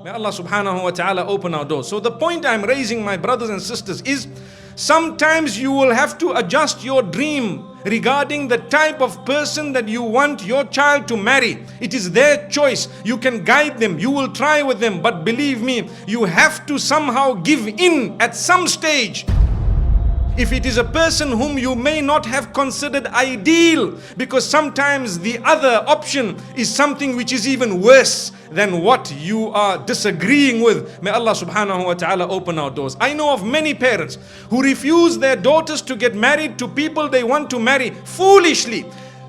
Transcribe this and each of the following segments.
May Allah subhanahu wa ta'ala open our doors. So the point I'm raising, my brothers and sisters, is sometimes you will have to adjust your dream regarding the type of person that you want your child to marry. It is their choice. You can guide them, you will try with them, but believe me, you have to somehow give in at some stage. If it is a person whom you may not have considered ideal, because sometimes the other option is something which is even worse than what you are disagreeing with. May Allah subhanahu wa ta'ala open our doors. I know of many parents who refuse their daughters to get married to people they want to marry foolishly.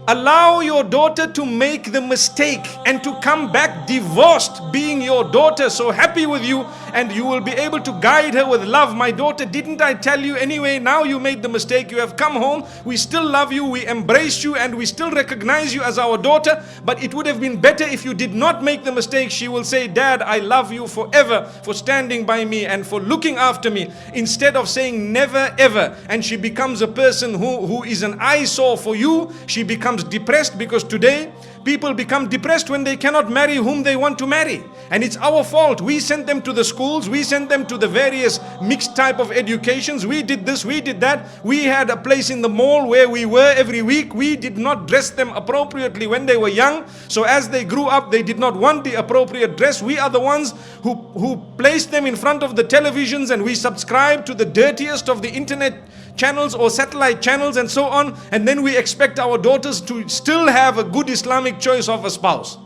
Allow your daughter to make the mistake and to come back divorced, being your daughter so happy with you, and you will be able to guide her with love. My daughter, didn't I tell you anyway? Now you made the mistake, you have come home, we still love you, we embrace you, and we still recognize you as our daughter, but it would have been better if you did not make the mistake. She will say, Dad, I love you forever for standing by me and for looking after me, instead of saying never ever. And she becomes a person who is an eyesore for you. She becomes depressed, because today people become depressed when they cannot marry whom they want to marry, and it's our fault. We sent them to the schools, we sent them to the various mixed type of educations, we did this, we did that, we had a place in the mall where we were every week, we did not dress them appropriately when they were young, so as they grew up they did not want the appropriate dress. We are the ones who placed them in front of the televisions, and we subscribe to the dirtiest of the internet channels or satellite channels and so on, and then we expect our daughters to still have a good Islamic choice of a spouse.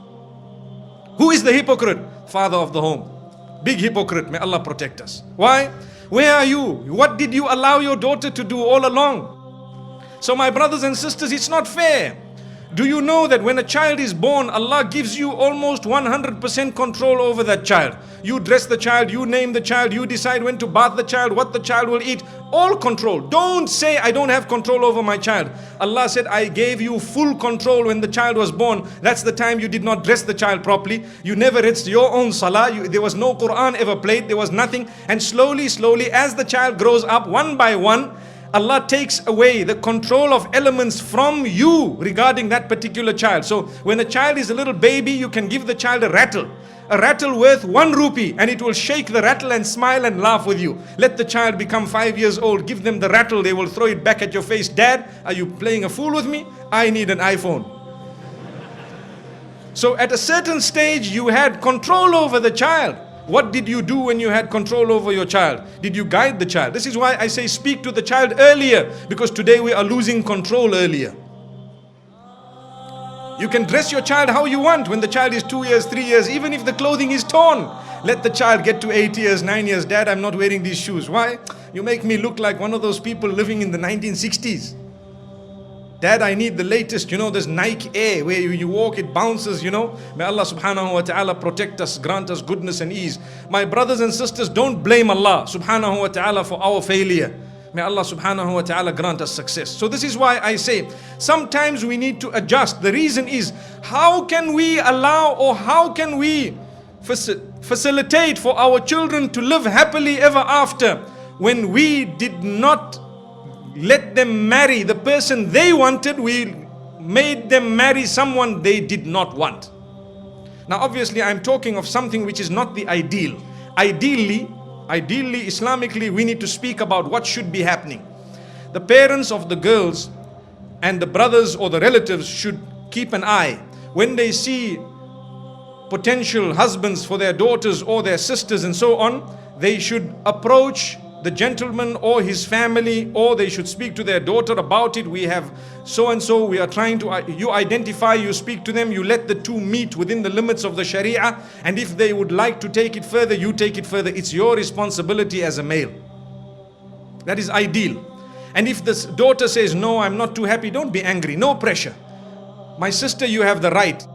Who is the hypocrite? Father of the home. Big hypocrite. May Allah protect us. Why? Where are you? What did you allow your daughter to do all along? So my brothers and sisters, it's not fair. Do you know that when a child is born, Allah gives you almost 100% control over that child? You dress the child, you name the child, you decide when to bath the child, what the child will eat, all control. Don't say, I don't have control over my child. Allah said, I gave you full control when the child was born. That's the time you did not dress the child properly. You never read your own salah. There was no Quran ever played. There was nothing. And slowly, as the child grows up, one by one, Allah takes away the control of elements from you regarding that particular child. So when a child is a little baby, you can give the child a rattle worth 1 rupee, and it will shake the rattle and smile and laugh with you. Let the child become 5 years old, give them the rattle, they will throw it back at your face. Dad, are you playing a fool with me? I need an iPhone. So at a certain stage you had control over the child. What did you do when you had control over your child? Did you guide the child? This is why I say speak to the child earlier, because today we are losing control earlier. You can dress your child how you want when the child is 2 years, 3 years, even if the clothing is torn. Let the child get to 8 years, 9 years. Dad, I'm not wearing these shoes. Why? You make me look like one of those people living in the 1960s. Dad, I need the latest, this Nike Air where you walk, it bounces, May Allah subhanahu wa ta'ala protect us, grant us goodness and ease. My brothers and sisters, don't blame Allah subhanahu wa ta'ala for our failure. May Allah subhanahu wa ta'ala grant us success. So this is why I say, sometimes we need to adjust. The reason is, how can we allow, or how can we facilitate for our children to live happily ever after, when we did not let them marry the person they wanted, we made them marry someone they did not want. Now obviously I'm talking of something which is not the ideal. Ideally, Islamically, we need to speak about what should be happening. The parents of the girls and the brothers or the relatives should keep an eye. When they see potential husbands for their daughters or their sisters and so on, they should approach the gentleman or his family, or they should speak to their daughter about it. We have so and so, we are trying to, you identify, you speak to them, you let the two meet within the limits of the Sharia, and if they would like to take it further, you take it further. It's your responsibility as a male. That is ideal. And if the daughter says, no, I'm not too happy, don't be angry, no pressure. My sister, you have the right.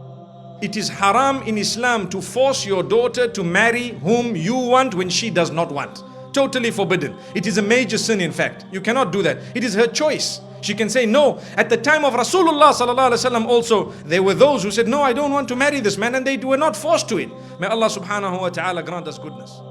It is haram in Islam to force your daughter to marry whom you want when she does not want. Totally forbidden. It is a major sin, in fact. You cannot do that. It is her choice. She can say no. At the time of Rasulullah sallallahu alaihi wasallam also, there were those who said, no, I don't want to marry this man, and they were not forced to it. May Allah subhanahu wa ta'ala grant us goodness.